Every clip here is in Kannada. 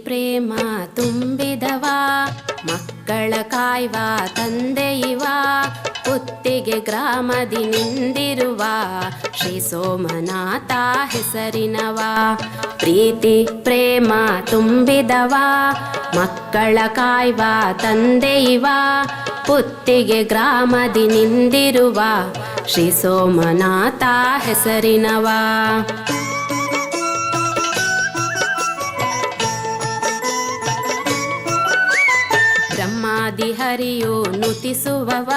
ಪ್ರೇಮ ತುಂಬಿದವ ಮಕ್ಕಳ ಕಾಯ್ವ ತಂದೆಯಿವ ಪುತ್ತಿಗೆ ಗ್ರಾಮದಿ ನಿಂದಿರುವ ಶ್ರೀ ಸೋಮನಾಥ ಹೆಸರಿನವ. ಪ್ರೀತಿ ಪ್ರೇಮ ತುಂಬಿದವ ಮಕ್ಕಳ ಕಾಯ್ವ ತಂದೆಯಿವ ಪುತ್ತಿಗೆ ಗ್ರಾಮದಿ ನಿಂದಿರುವ ಶ್ರೀ ಸೋಮನಾಥ ಹೆಸರಿನವ. ಬ್ರಹ್ಮಾದಿ ಹರಿಯು ನುತಿಸುವವ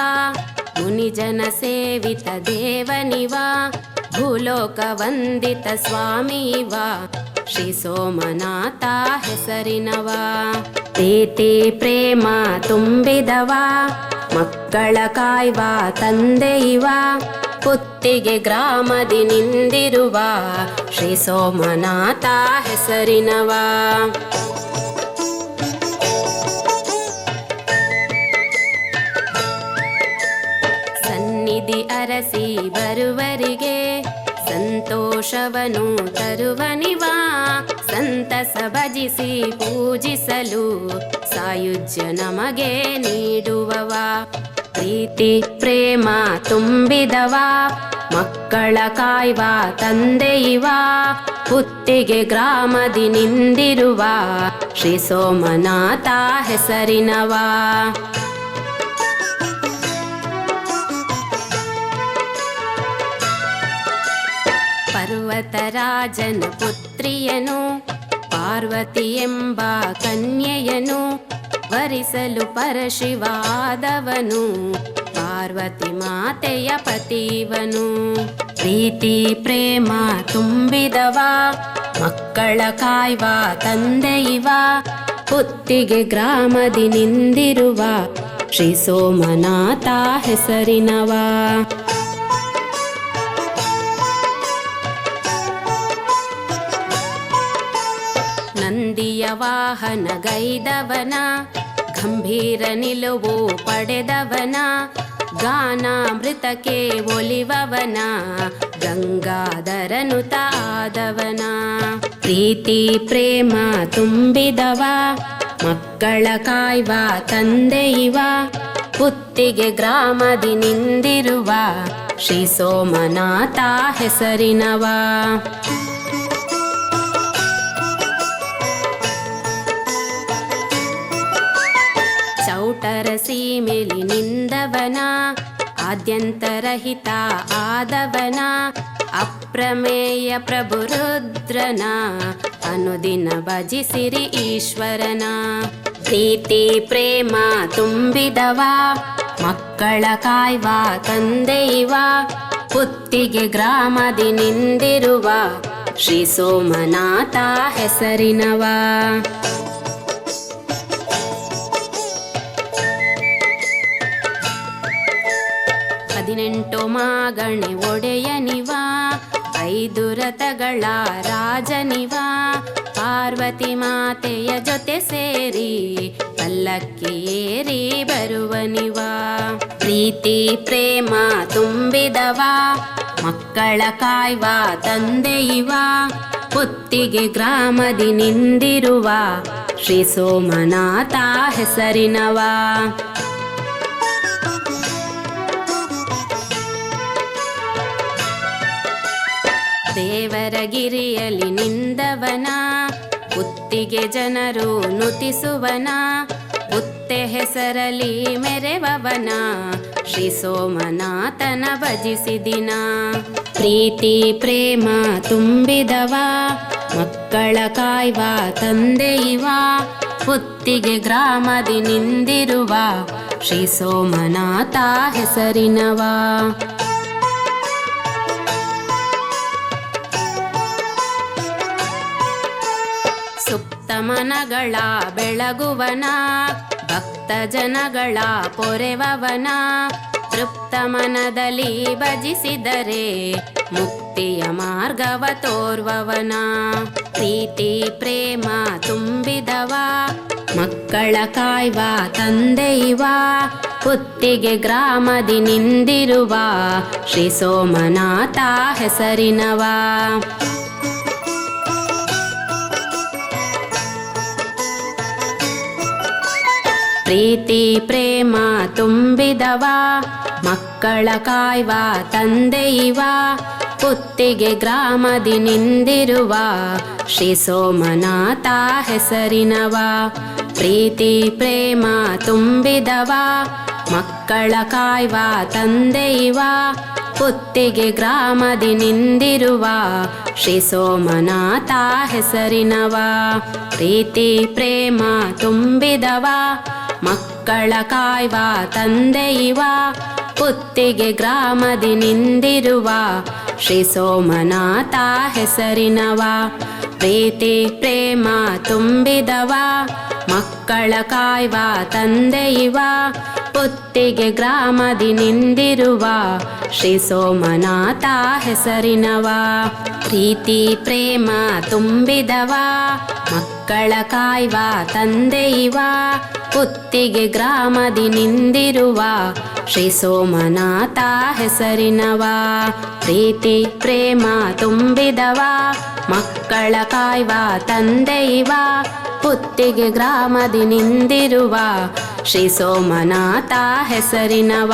ಮುನಿಜನ ಸೇವಿತ ದೇವನಿವ ಭೂಲೋಕ ವಂದಿತ ಸ್ವಾಮಿವ ಶ್ರೀ ಸೋಮನಾಥ ಹೆಸರಿನವ. ಪ್ರೀತಿ ಪ್ರೇಮ ತುಂಬಿದವ ಮಕ್ಕಳ ಕಾಯ್ವ ತಂದೆಯಿವ ಪುತ್ತಿಗೆ ಗ್ರಾಮದಿ ನಿಂದಿರುವ ಶ್ರೀ ಸೋಮನಾಥ ಹೆಸರಿನವ. ಸನ್ನಿಧಿ ಅರಸಿ ಬರುವರಿಗೆ ಸಂತೋಷವನು ತರುವನಿವ ಸಂತಸ ಭಜಿಸಿ ಪೂಜಿಸಲು ಸಾಯುಜ್ಯ ನಮಗೆ ನೀಡುವವ. ಪ್ರೀತಿ ಪ್ರೇಮ ತುಂಬಿದವ ಮಕ್ಕಳ ಕಾಯ್ವ ತಂದೆಯಿವ ಪುತ್ತಿಗೆ ಗ್ರಾಮದಿ ನಿಂದಿರುವ ಶ್ರೀ ಸೋಮನಾಥ ಹೆಸರಿನವ. ಪರ್ವತರಾಜನ ಪುತ್ರಿಯನು ಪಾರ್ವತಿ ಎಂಬ ಕನ್ಯೆಯನು ವರಿಸಲು ಪರಶಿವಾದವನು ಪಾರ್ವತಿ ಮಾತೆಯ ಪತಿವನು. ಪ್ರೀತಿ ಪ್ರೇಮ ತುಂಬಿದವ ಮಕ್ಕಳ ಕಾಯ್ವ ತಂದೆಯಿವ ಪುತ್ತಿಗೆ ಗ್ರಾಮದಿ ನಿಂದಿರುವ ಶ್ರೀ ಸೋಮನಾಥ ಹೆಸರಿನವ. ನಂದಿಯ ವಾಹನ ಗೈದವನ ಗಂಭೀರ ನಿಲುವು ಪಡೆದವನ ಗಾನಾಮೃತಕ್ಕೆ ಒಲಿವವನ ಗಂಗಾಧರನುತ ಆದವನ. ಪ್ರೀತಿ ಪ್ರೇಮ ತುಂಬಿದವ ಮಕ್ಕಳ ಕಾಯ್ವ ತಂದೆಯಿವ ಪುತ್ತಿಗೆ ಗ್ರಾಮದಿ ನಿಂದಿರುವ ಶ್ರೀ ಸೋಮನಾಥ ಹೆಸರಿನವ. ಚೌಟರ ಸೀಮೆಲಿ ನಿಂದವನ ಆದ್ಯಂತರಹಿತ ಆದವನ ಅಪ್ರಮೇಯ ಪ್ರಭು ರುದ್ರನ ಅನುದಿನ ಭಜಿಸಿರಿ ಈಶ್ವರನ. ಪ್ರೀತಿ ಪ್ರೇಮ ತುಂಬಿದವ ಮಕ್ಕಳ ಕಾಯ್ವ ತಂದೆಯಿವ ಪುತ್ತಿಗೆ ಗ್ರಾಮದಿ ನಿಂದಿರುವ ಶ್ರೀ ಸೋಮನಾಥ ಹೆಸರಿನವ. 18 ಮಾಗಣೆ ಒಡೆಯನಿವ 5 ರಥಗಳ ರಾಜನಿವ ಪಾರ್ವತಿ ಮಾತೆಯ ಜೊತೆ ಸೇರಿ ಪಲ್ಲಕ್ಕಿ ಏರಿ ಬರುವನಿವ. ಪ್ರೀತಿ ಪ್ರೇಮ ತುಂಬಿದವ ಮಕ್ಕಳ ಕಾಯ್ವ ತಂದೆಯಿವ ಪುತ್ತಿಗೆ ಗ್ರಾಮದಿ ನಿಂದಿರುವ ಶ್ರೀ ಸೋಮನಾಥ ಹೆಸರಿನವ. ದೇವರಗಿರಿಯಲ್ಲಿ ನಿಂದವನ ಪುತ್ತಿಗೆ ಜನರು ನುತಿಸುವನ ಪುತ್ತೆ ಹೆಸರಲಿ ಮೆರೆವವನ ಶ್ರೀ ಸೋಮನಾಥನ ಭಜಿಸಿದಿನ. ಪ್ರೀತಿ ಪ್ರೇಮ ತುಂಬಿದವ ಮಕ್ಕಳ ಕಾಯ್ವ ತಂದೆಯಿವ ಪುತ್ತಿಗೆ ಗ್ರಾಮದಿ ನಿಂದಿರುವ ಶ್ರೀ ಸೋಮನಾಥ ಹೆಸರಿನವ. ಸುಪ್ತಮನಗಳ ಬೆಳಗುವನ ಭಕ್ತ ಜನಗಳ ಪೊರೆವವನ ತೃಪ್ತ ಮನದಲ್ಲಿ ಭಜಿಸಿದರೆ ಮುಕ್ತಿಯ ಮಾರ್ಗವ ತೋರ್ವವನ. ಪ್ರೀತಿ ಪ್ರೇಮ ತುಂಬಿದವ ಮಕ್ಕಳ ಕಾಯ್ವ ತಂದೆಯಿವ ಪುತ್ತಿಗೆ ಗ್ರಾಮದಿ ನಿಂದಿರುವ ಶ್ರೀ ಸೋಮನಾಥ ಹೆಸರಿನವ. ಪ್ರೀತಿ ಪ್ರೇಮ ತುಂಬಿದವ ಮಕ್ಕಳ ಕಾಯ್ವ ತಂದೆಯಿವ ಪುತ್ತಿಗೆ ಗ್ರಾಮದಿ ನಿಂದಿರುವ ಶ್ರೀ ಸೋಮನಾಥ ಹೆಸರಿನವ. ಪ್ರೀತಿ ಪ್ರೇಮ ತುಂಬಿದವ ಮಕ್ಕಳ ಕಾಯ್ವ ತಂದೆಯಿವ ಪುತ್ತಿಗೆ ಗ್ರಾಮದಿ ನಿಂದಿರುವ ಶ್ರೀ ಸೋಮನಾಥ ಹೆಸರಿನವ. ಪ್ರೀತಿ ಪ್ರೇಮ ತುಂಬಿದವ ಮಕ್ಕಳ ಕಾಯ್ವ ತಂದೆಯಿವ ಪುತ್ತಿಗೆ ಗ್ರಾಮದಿ ನಿಂದಿರುವ ಶ್ರೀ ಸೋಮನಾಥ ಹೆಸರಿನವ. ಪ್ರೀತಿ ಪ್ರೇಮ ತುಂಬಿದವ ಮಕ್ಕಳ ಕಾಯ್ವ ತಂದೆಯಿವ ಪುತ್ತಿಗೆ ಗ್ರಾಮದಿ ನಿಂದಿರುವ ಶ್ರೀ ಸೋಮನಾಥ ಹೆಸರಿನವ. ಪ್ರೀತಿ ಪ್ರೇಮ ತುಂಬಿದವ ಮಕ್ಕಳ ಕಾಯ್ವ ತಂದೆಯಿವ ಪುತ್ತಿಗೆ ಗ್ರಾಮದಿ ನಿಂದಿರುವ ಶ್ರೀ ಸೋಮನಾಥ ಹೆಸರಿನವ. ಪ್ರೀತಿ ಪ್ರೇಮ ತುಂಬಿದವ ಮಕ್ಕಳ ಕಾಯ್ವ ತಂದೆಯಿವ ಪುತ್ತಿಗೆ ಗ್ರಾಮದಿ ನಿಂದಿರುವ ಶ್ರೀ ಸೋಮನಾಥ ಹೆಸರಿನವ.